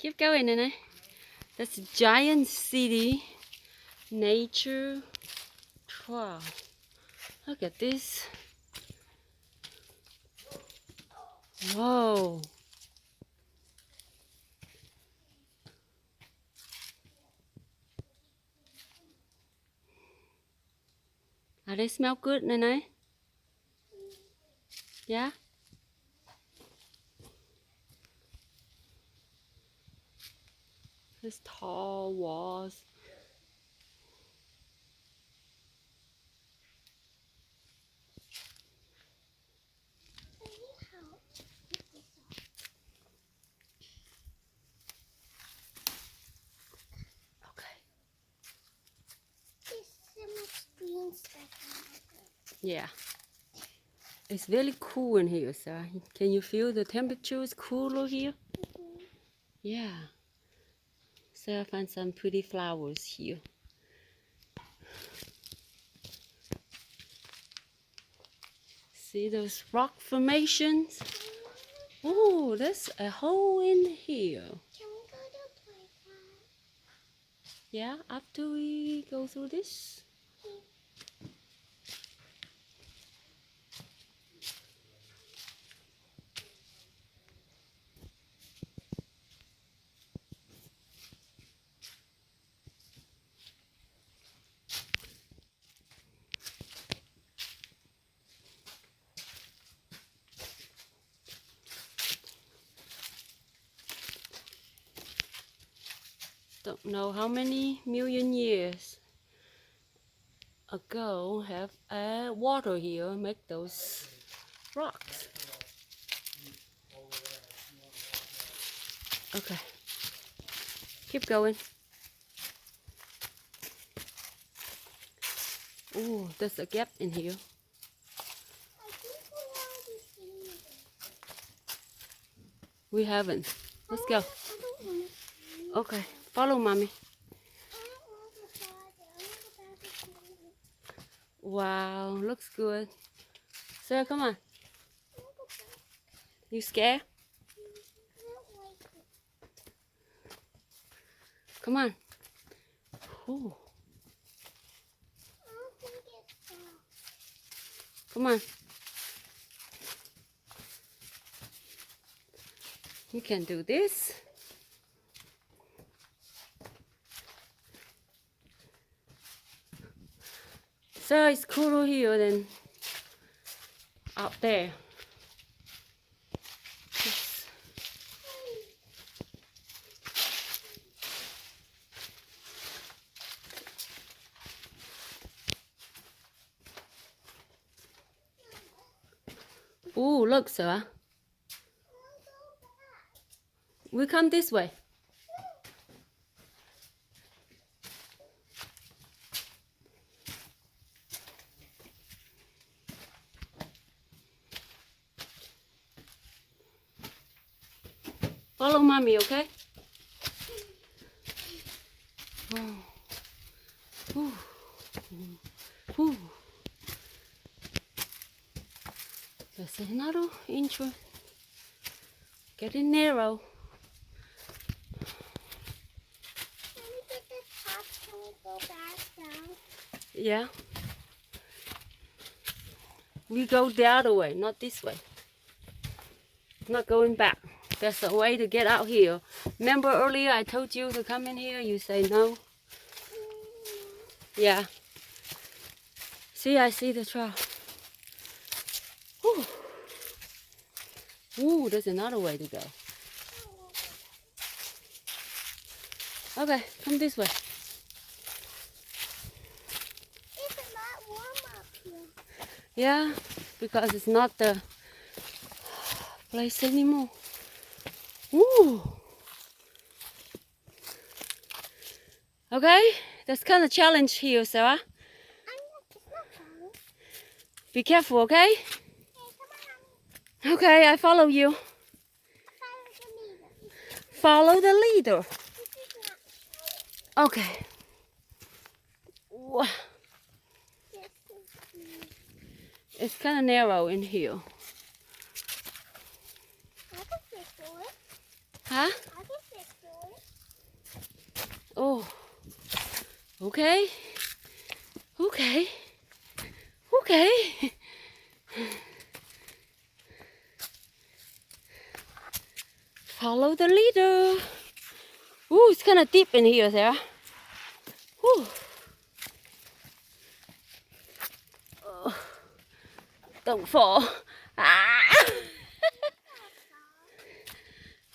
Keep going, Nene. That's a giant city nature trail. Look at this. Whoa. They smell good, Nene? Yeah? This tall walls. Okay. There's so much green stuff. Yeah. It's very cool in here, Sarah. Can you feel the temperature is cooler here? Yeah. Sarah found some pretty flowers here. See those rock formations? Oh, there's a hole in here. Can we go to a playground? Yeah, after we go through this. Don't know how many million years ago have water here make those rocks. Okay, keep going. Oh, there's a gap in here. I think we already seen it. We haven't. Let's go. I don't want to see it. Okay, follow mommy. I don't want to try it. I want to go back to see it. Wow, looks good. Sarah, come on. I want to go back. You scared? I don't like it. Come on. Ooh, I don't think it's soft. come on. You can do this. So it's cooler here than out there. Yes. Ooh, look, Sarah. I want to go back. We come this way. Follow mommy, okay? Oh. Ooh. Ooh. There's another entrance. Getting narrow. Can we get the top? Can we go back down? Yeah. We go the other way, not this way. Not going back. There's a way to get out here. Remember earlier I told you to come in here? You say no? Yeah. See, I see the trail. Ooh. Ooh, there's another way to go. Okay, come this way. It's a lot warm up here. Yeah, because it's not the place anymore. Ooh. Okay, that's kind of challenge here, Sarah. It's not fun. Be careful, okay? Hey, come on. Okay, I follow you. Follow the leader. Follow the leader. This is not Okay. Wha- this is It's kind of narrow in here. I can fit through it. Huh? I can fit through Oh, okay. Okay. Okay. Follow the leader. Ooh, it's kind of deep in here, Sarah. Ooh. Oh, don't fall. Ah.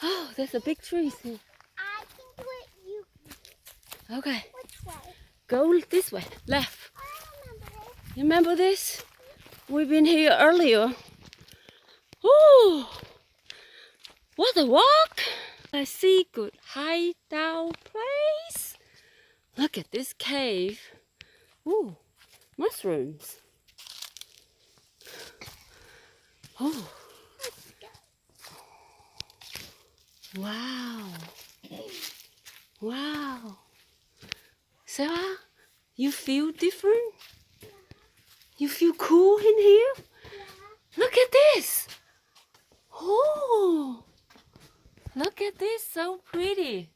Oh, there's a big tree here. I can do it. You can. Okay, Which way? go this way, left. I remember it. You remember this? We've been here earlier. Ooh, what a walk! A secret hideout place. Look at this cave. Ooh, mushrooms. Oh, wow. Wow. Sarah, you feel different? You feel cool in here? Look at this. Oh, look at this, so pretty.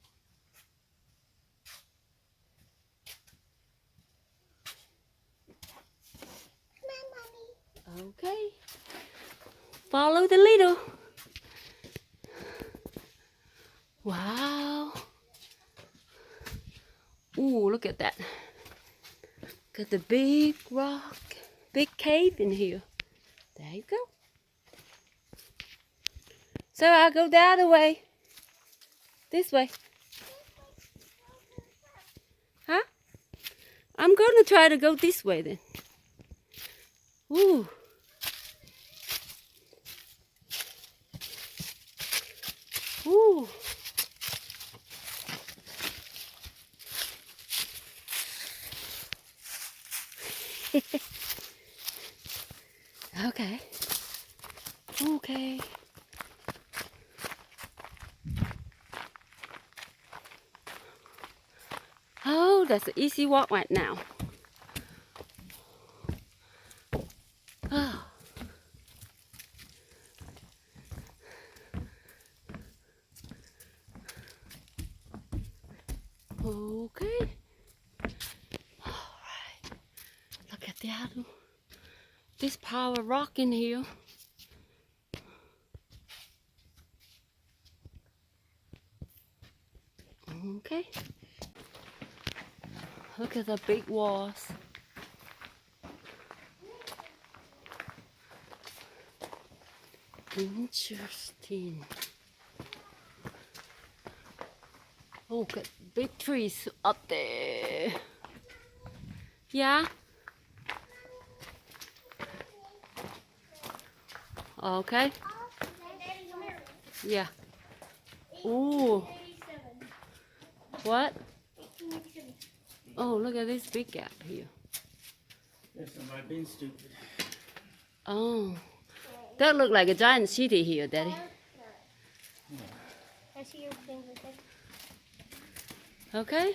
Come on, Mommy. Okay. Follow the leader. Wow. Ooh, look at that. Got the big rock, big cave in here. There you go. So I'll go the other way. This way. Huh? I'm gonna try to go this way then. Ooh. Ooh. Okay. Okay. Oh, that's an easy walk right now. Oh. Okay. All right. Look at the other. This pile of rock in here. Okay. Look at the big walls. Interesting. Oh, got big trees up there. Yeah? Okay. Yeah. Ooh. What? Oh, look at this big gap here. Yes, I've been stupid. Oh. That look like a giant city here, Daddy. I see your finger there. Okay.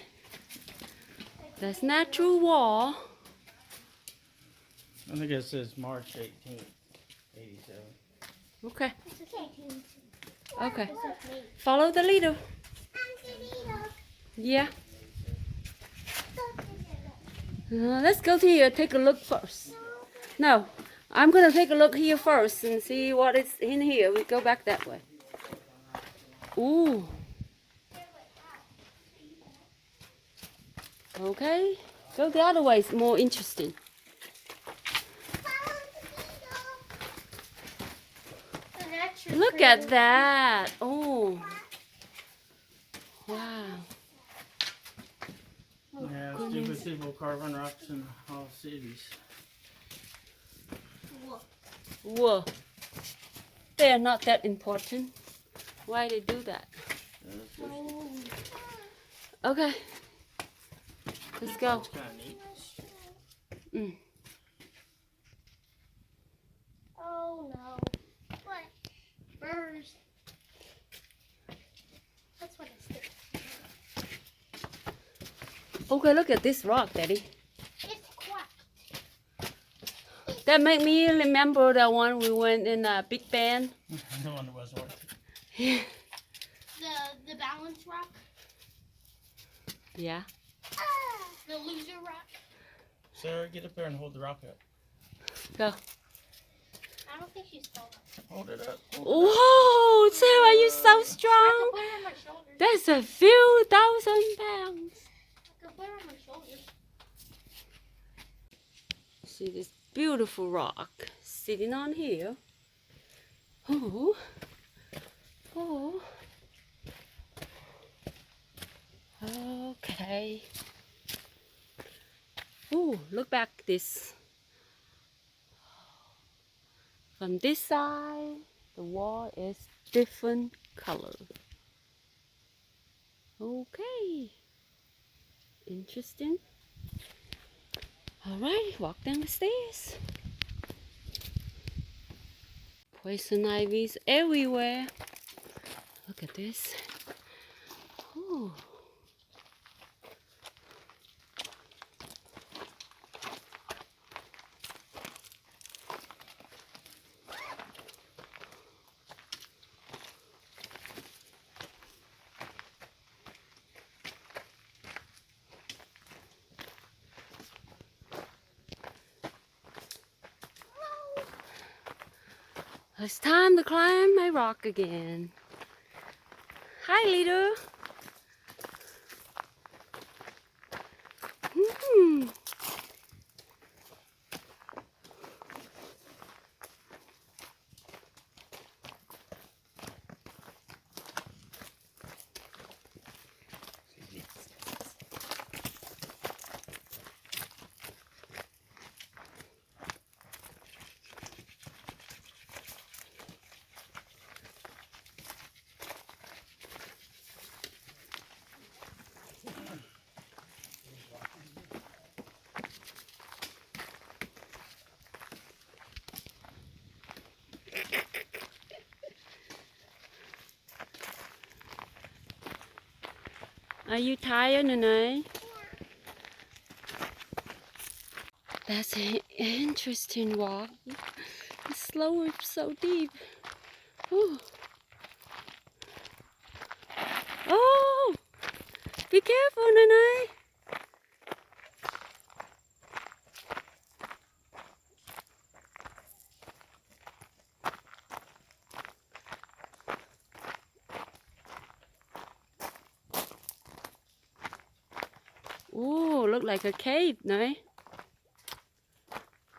That's natural wall. I think it says March 18th, 87. Okay. It's okay. Okay. It's okay. Follow the leader. Look. Yeah. Let's go to here. Take a look first. No, I'm gonna take a look here first and see what is in here. We go back that way. Ooh. Okay. Go the other way. It's more interesting. Look at that. Oh. Wow. Yeah, stupid people carving rocks in all cities. Whoa. They are not that important. Why they do that? Okay. Let's go. It's kind of neat. Mm. Oh no. What? Birds. That's what it's doing. Okay, look at this rock, Daddy. It's cracked. That make me remember the one we went in a big band. The one that wasn't worth it. The balance rock. Yeah. The loser rock. Sarah, get up there and hold the rock up. Go. I don't think she's tall enough. Hold it up. Whoa, Sarah, you're so I strong. could put her on my shoulders. That's a few thousand pounds. I could put her on my shoulders. See this beautiful rock sitting on here. Oh. Oh. Okay. Oh, look back this. From this side, the wall is different color. Okay. Interesting. Alright, walk down the stairs. Poison ivy's everywhere. Look at this. Ooh. It's time to climb my rock again. Hi, Lito. Are you tired, Nene? That's an interesting walk. The slope is so deep. Ooh. Oh! Be careful, Nene! Ooh, look like a cave, no?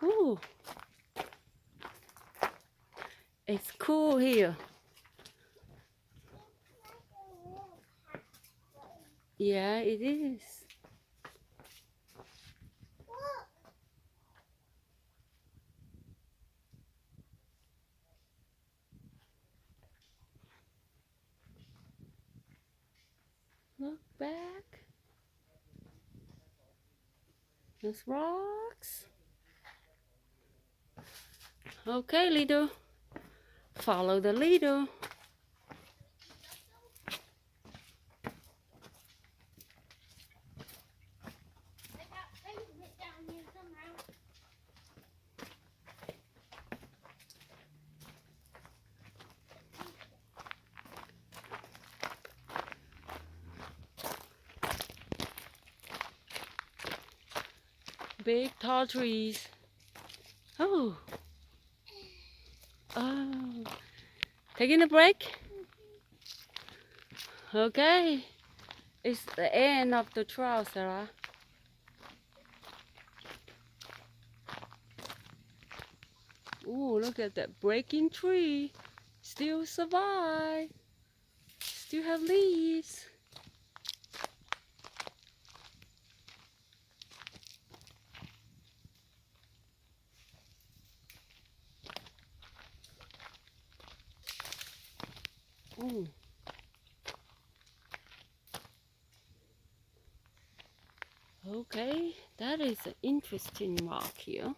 Ooh. It's cool here. Yeah, it is. Look back. There's rocks. Okay, Lido. Follow the leader. They got pavement down here somehow. Big tall trees. Oh. Oh. Taking a break? Okay. It's the end of the trail, Sarah. Ooh, look at that breaking tree. Still survive. Still have leaves. Ooh. Okay, that is an interesting rock here.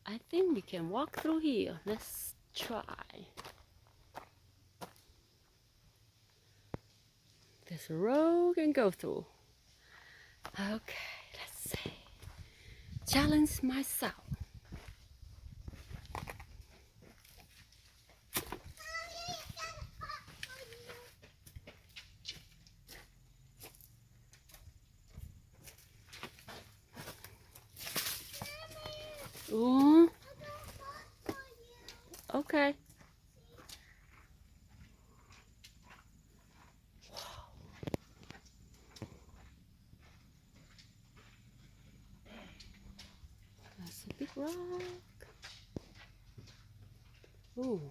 I think we can walk through here. Let's try. There's a road we can go through. Okay, let's see. Challenge myself. Oh, okay. That's a big rock. Ooh.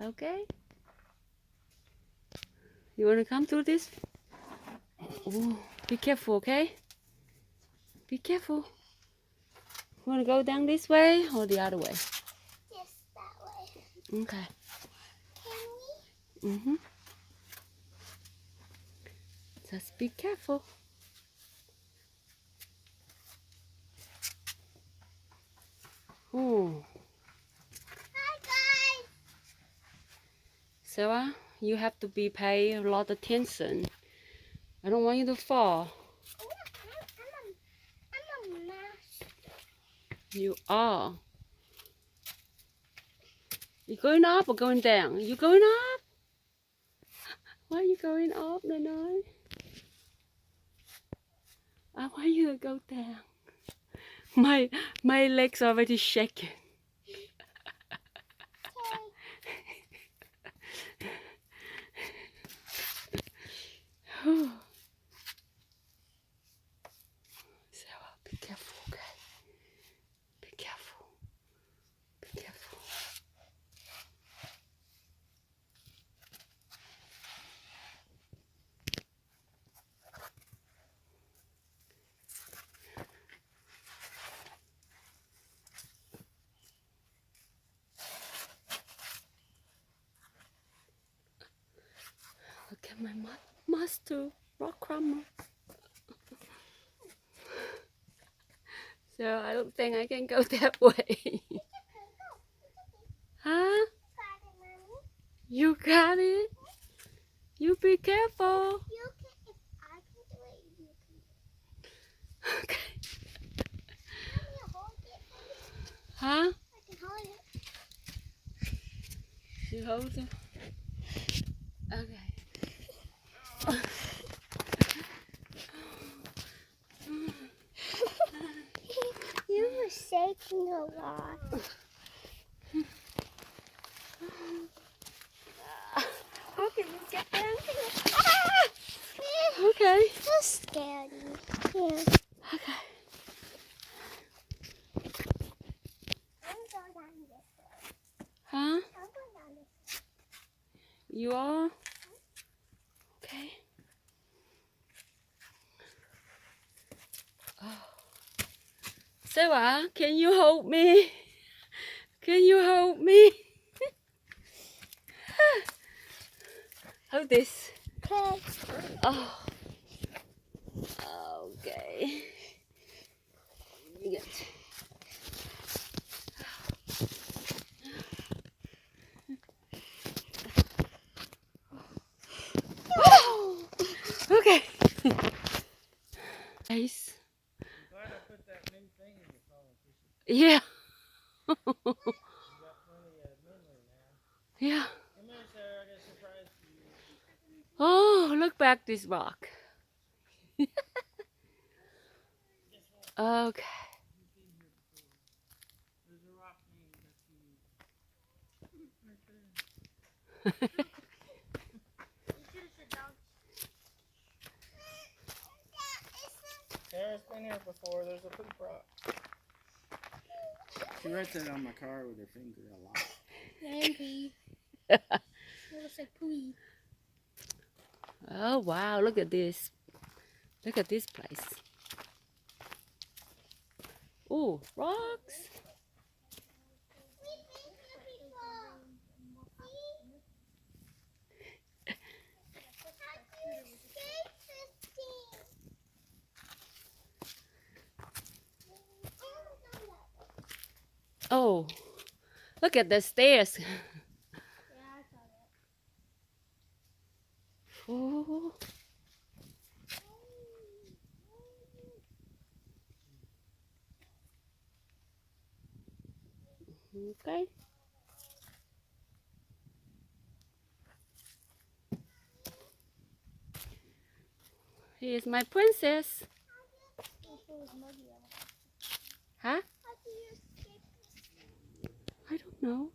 Okay. You want to come through this? Ooh, be careful, okay? Be careful. You want to go down this way or the other way? Yes, that way. Okay. Can we? Mm-hmm. Just be careful. Ooh. Hi, guys. Sarah, you have to be pay a lot of attention. I don't want you to fall. I'm a master. You are. You going up or going down? You going up? Why are you going up, Nanoy? I want you to go down. My legs are already shaking. Sarah, be careful, okay? Be careful. Be careful. Look at my master rock climber. So I don't think I can go that way. Huh? You got it? You be careful. You can, if I can do it, you can. Okay. Can you hold it for me? Huh? I can hold it. You hold it. Okay. You were shaking a lot. How can you get down here? Okay. That's scary. Yeah. Okay. I'm going down this way. Huh? I'm going down this way. You are? Okay. Oh. Sarah, can you hold me? Can you hold me? Hold this. Okay. Oh. Okay. Good. Okay. Nice. I'm glad I put that new thing in your phone. Yeah. You got plenty of memory now. Yeah. Come here, Sarah. I got a surprise for you. Oh, look back this rock. Guess what? Okay. You've been here before. There's a rock named after you. Right there. Sarah's been here before. There's a poop rock. She writes that on my car with her finger a lot. Maybe. It looks like poo. Oh wow, look at this. Look at this place. Oh, rocks. Oh, look at the stairs. Oh. Okay. He is my princess. Huh? How do you escape? I don't know.